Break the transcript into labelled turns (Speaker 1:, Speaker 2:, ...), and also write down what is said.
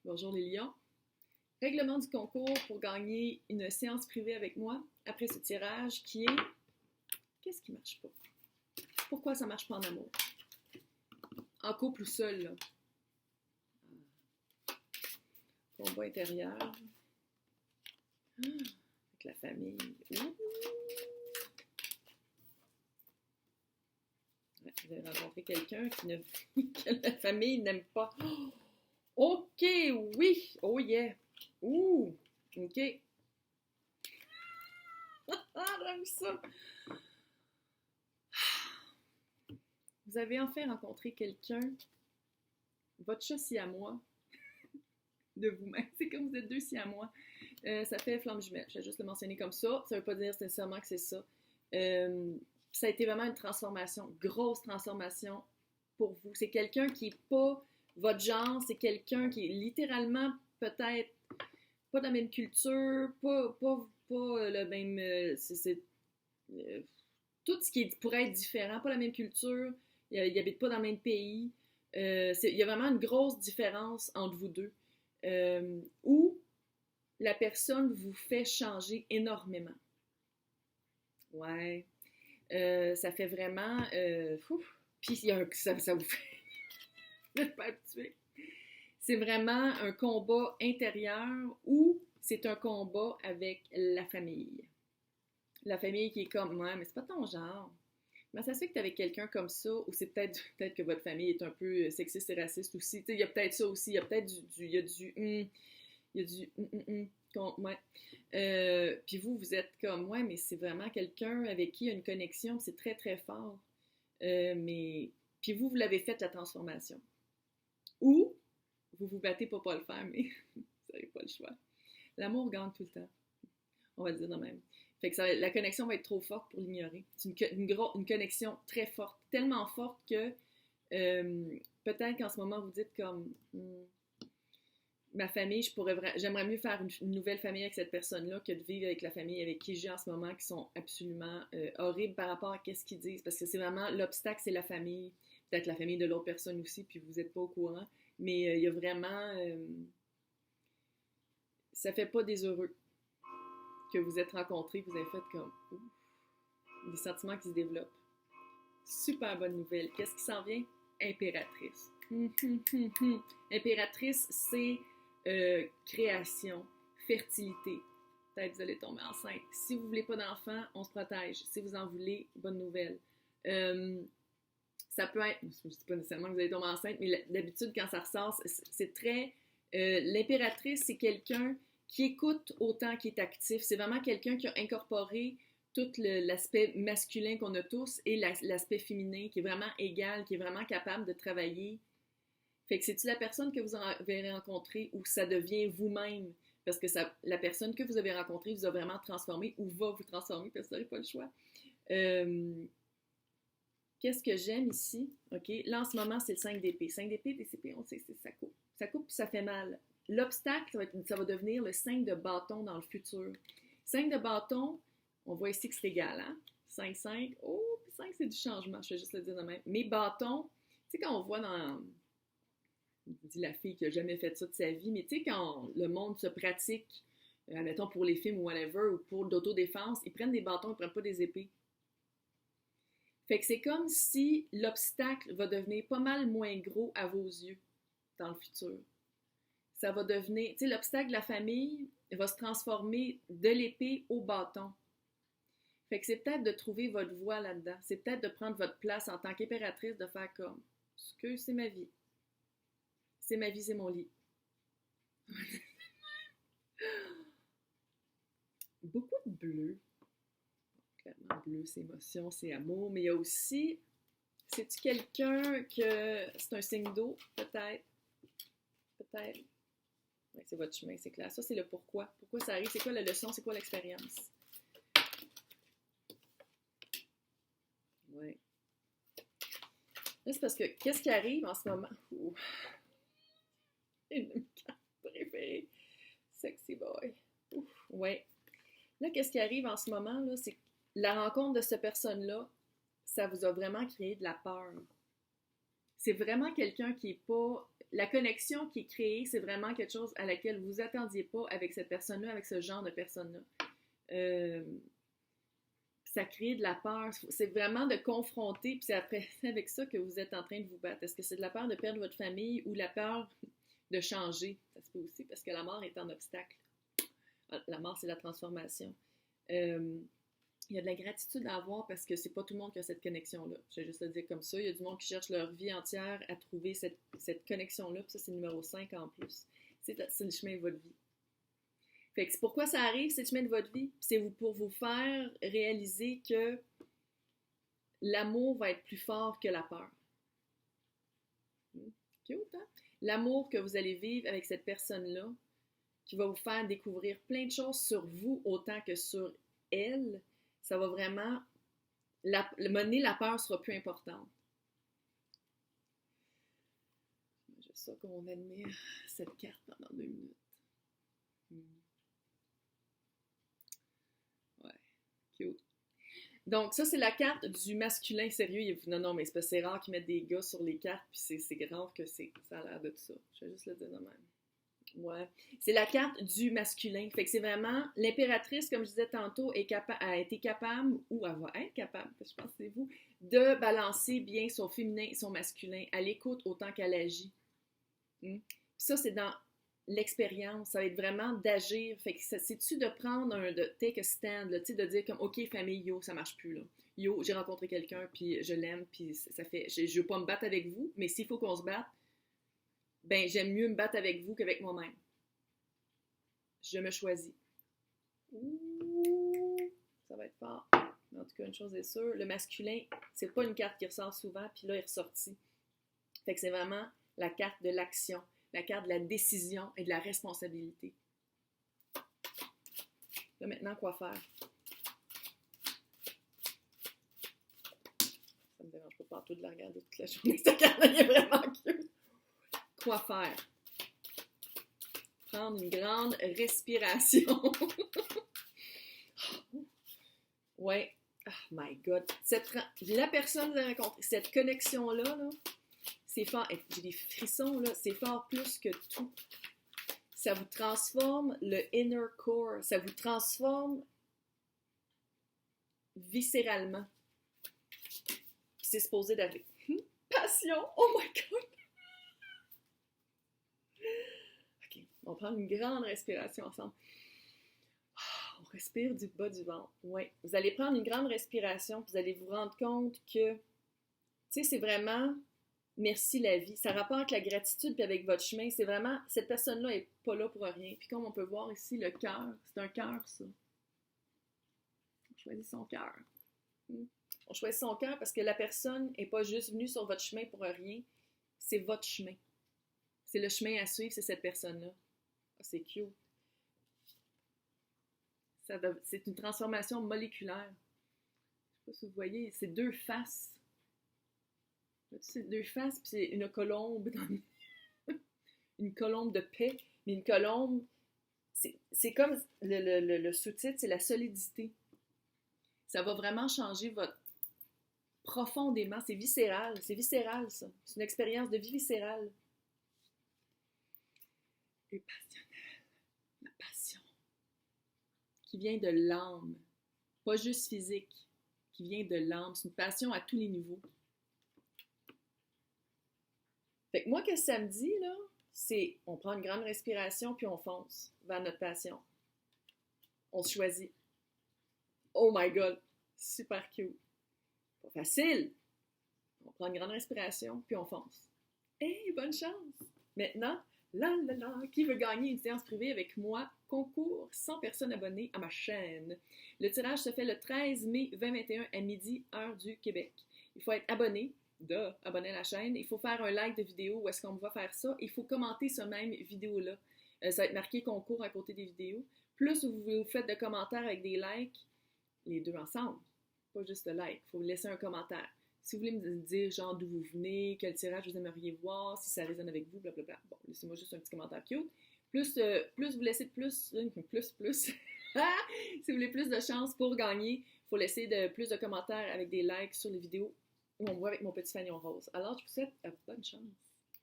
Speaker 1: Bonjour les lions. Règlement du concours pour gagner une séance privée avec moi après ce tirage qui est qu'est-ce qui marche pas? Pourquoi ça marche pas en amour? En couple ou seul, là? Combat intérieur. Avec la famille. Ouh. Ouais, vous avez rencontré quelqu'un que la famille n'aime pas. OK, oui! Oh yeah! Ouh! OK. J'aime ça! Vous avez enfin rencontré quelqu'un, votre chat siamois, de vous-même. C'est comme vous êtes deux siamois. Ça fait flamme jumelle. Je vais juste le mentionner comme ça. Ça ne veut pas dire nécessairement que c'est ça. Ça a été vraiment une transformation, grosse transformation pour vous. C'est quelqu'un qui n'est pas votre genre, c'est quelqu'un qui est littéralement peut-être pas dans la même culture, pas le même... tout ce qui pourrait être différent, pas la même culture, il n'habite pas dans le même pays. Il y a vraiment une grosse différence entre vous deux. Où la personne vous fait changer énormément. Ouais. Ça fait vraiment... Puis ça vous fait... Vous n'êtes pas habitué. C'est vraiment un combat intérieur ou c'est un combat avec la famille. La famille qui est comme, ouais, mais c'est pas ton genre. Mais ça se fait que t'es avec quelqu'un comme ça, ou c'est peut-être que votre famille est un peu sexiste et raciste aussi. Tu sais, il y a peut-être ça aussi. Il y a peut-être il y a du ouais. Puis vous êtes comme, ouais, mais c'est vraiment quelqu'un avec qui il y a une connexion, c'est très, très fort. Mais, puis vous l'avez fait la transformation. Ou, vous vous battez pour pas le faire, mais vous n'avez pas le choix. L'amour gagne tout le temps. On va le dire de même. Fait que la connexion va être trop forte pour l'ignorer. C'est une connexion très forte. Tellement forte que peut-être qu'en ce moment, vous dites comme ma famille, j'aimerais mieux faire une nouvelle famille avec cette personne-là que de vivre avec la famille avec qui j'ai en ce moment, qui sont absolument horribles par rapport à ce qu'ils disent. Parce que c'est vraiment, l'obstacle, c'est la famille. Peut-être la famille de l'autre personne aussi, puis vous n'êtes pas au courant. Mais il y a vraiment... ça fait pas des heureux que vous êtes rencontrés, vous avez fait comme... des sentiments qui se développent. Super bonne nouvelle. Qu'est-ce qui s'en vient? Impératrice. Impératrice, c'est création, fertilité. Peut-être que vous allez tomber enceinte. Si vous ne voulez pas d'enfant, on se protège. Si vous en voulez, bonne nouvelle. Ça peut être, je ne dis pas nécessairement que vous allez tomber enceinte, mais d'habitude, quand ça ressort, c'est très... l'impératrice, c'est quelqu'un qui écoute autant qu'il est actif. C'est vraiment quelqu'un qui a incorporé tout l'aspect masculin qu'on a tous et l'aspect féminin qui est vraiment égal, qui est vraiment capable de travailler. Fait que c'est-tu la personne que vous avez rencontrée ou ça devient vous-même? Parce que la personne que vous avez rencontrée vous a vraiment transformé ou va vous transformer parce que vous n'avez pas le choix. Qu'est-ce que j'aime ici? OK? Là, en ce moment, c'est le 5 d'épée. 5 d'épée, DCP, on sait que ça coupe. Ça coupe puis ça fait mal. L'obstacle, ça va devenir le 5 de bâton dans le futur. 5 de bâton, on voit ici que c'est égal, hein? 5, 5. Oh, puis 5, c'est du changement, je vais juste le dire de même. Mais bâton, tu sais, quand on voit dans... Je dis la fille qui n'a jamais fait ça de sa vie, mais tu sais, quand le monde se pratique, admettons pour les films ou whatever, ou pour l'autodéfense, ils prennent des bâtons, ils ne prennent pas des épées. Fait que c'est comme si l'obstacle va devenir pas mal moins gros à vos yeux dans le futur. Ça va devenir, tu sais, l'obstacle de la famille va se transformer de l'épée au bâton. Fait que c'est peut-être de trouver votre voie là-dedans. C'est peut-être de prendre votre place en tant qu'impératrice, de faire comme, ce que c'est ma vie. C'est ma vie, c'est mon lit. Beaucoup de bleu. Clairement, bleu, c'est émotion, c'est amour, mais il y a aussi, c'est-tu quelqu'un que c'est un signe d'eau, peut-être? Peut-être. Oui, c'est votre chemin, c'est clair. Ça, c'est le pourquoi. Pourquoi ça arrive? C'est quoi la leçon? C'est quoi l'expérience? Oui. Là, c'est parce que qu'est-ce qui arrive en ce moment? Une de mes cartes préférées. Sexy boy. Oui. Là, qu'est-ce qui arrive en ce moment? Là, c'est que la rencontre de cette personne-là, ça vous a vraiment créé de la peur. c'est vraiment quelqu'un qui est pas... La connexion qui est créée, c'est vraiment quelque chose à laquelle vous attendiez pas avec cette personne-là, avec ce genre de personne-là. Ça crée de la peur. C'est vraiment de confronter, puis c'est après avec ça que vous êtes en train de vous battre. Est-ce que c'est de la peur de perdre votre famille ou la peur de changer? Ça se peut aussi, parce que la mort est un obstacle. La mort, c'est la transformation. Il y a de la gratitude à avoir parce que c'est pas tout le monde qui a cette connexion-là. Je vais juste le dire comme ça. Il y a du monde qui cherche leur vie entière à trouver cette connexion-là. Puis ça, c'est le numéro 5 en plus. C'est le chemin de votre vie. Fait que c'est pourquoi ça arrive, c'est le chemin de votre vie. C'est pour vous faire réaliser que l'amour va être plus fort que la peur. Cute, hein? L'amour que vous allez vivre avec cette personne-là, qui va vous faire découvrir plein de choses sur vous autant que sur elle, ça va vraiment... Mener la peur sera plus importante. Juste ça qu'on admire cette carte pendant 2 minutes. Ouais, cute. Donc, ça, c'est la carte du masculin sérieux. Non, mais c'est rare qu'ils mettent des gars sur les cartes, puis c'est rare que ça a l'air de tout ça. Je vais juste le dire de même. Ouais. C'est la carte du masculin. Fait que c'est vraiment l'impératrice, comme je disais tantôt, a été capable, ou elle va être capable, parce que je pense que c'est vous, de balancer bien son féminin et son masculin. Elle écoute autant qu'elle agit. Ça, c'est dans l'expérience. Ça va être vraiment d'agir. Fait que c'est-tu de prendre de take a stand, là, de dire comme, OK, famille, yo, ça marche plus, là. Yo, j'ai rencontré quelqu'un, puis je l'aime, puis ça fait, je veux pas me battre avec vous, mais s'il faut qu'on se batte, ben j'aime mieux me battre avec vous qu'avec moi-même. Je me choisis. Ouh, ça va être fort. Mais en tout cas, une chose est sûre, le masculin, c'est pas une carte qui ressort souvent, puis là, il est ressorti. Fait que c'est vraiment la carte de l'action, la carte de la décision et de la responsabilité. Là, maintenant, quoi faire? Ça me dérange pas partout de la regarder toute la journée. Cette carte-là, elle est vraiment cute. Quoi faire? Prendre une grande respiration. Ouais. Oh my God. La personne que vous avez rencontrée, cette connexion-là, là, c'est fort. J'ai des frissons, là. C'est fort plus que tout. Ça vous transforme le inner core. Ça vous transforme viscéralement. C'est supposé d'arriver. Passion! Oh my God! On va prendre une grande respiration ensemble. On respire du bas du ventre. Oui. Vous allez prendre une grande respiration, vous allez vous rendre compte que, tu sais, c'est vraiment merci la vie. Ça rapporte avec la gratitude puis avec votre chemin. C'est vraiment, cette personne-là n'est pas là pour rien. Puis comme on peut voir ici, le cœur, c'est un cœur, ça. On choisit son cœur. On choisit son cœur parce que la personne n'est pas juste venue sur votre chemin pour rien. C'est votre chemin. C'est le chemin à suivre, c'est cette personne-là. C'est cute. C'est une transformation moléculaire. Je ne sais pas si vous voyez, c'est 2 faces. C'est 2 faces, puis c'est une colombe. Une colombe de paix. Mais une colombe, c'est comme le sous-titre, c'est la solidité. Ça va vraiment changer votre... profondément. C'est viscéral ça. C'est une expérience de vie viscérale. Et passionnelle. La passion. Qui vient de l'âme. Pas juste physique. Qui vient de l'âme. C'est une passion à tous les niveaux. Fait que moi, que ça me dit, là, c'est on prend une grande respiration puis on fonce vers notre passion. On se choisit. Oh my God! Super cute. Pas facile. On prend une grande respiration puis on fonce. Hey, bonne chance! Maintenant, qui veut gagner une séance privée avec moi? Concours 100 personnes abonnées à ma chaîne. Le tirage se fait le 13 mai 2021 à midi, heure du Québec. Il faut être abonné. Abonner à la chaîne. Il faut faire un like de vidéo où est-ce qu'on va faire ça. Il faut commenter ce même vidéo-là. Ça va être marqué concours à côté des vidéos. Plus vous faites de commentaires avec des likes, les deux ensemble. Pas juste le like. Il faut laisser un commentaire. Si vous voulez me dire genre d'où vous venez, quel tirage vous aimeriez voir, si ça résonne avec vous, blablabla. Bon, laissez-moi juste un petit commentaire cute. Plus vous laissez plus. Si vous voulez plus de chance pour gagner, il faut laisser plus de commentaires avec des likes sur les vidéos. Ou on me voit avec mon petit fanion rose. Alors, je vous souhaite bonne chance.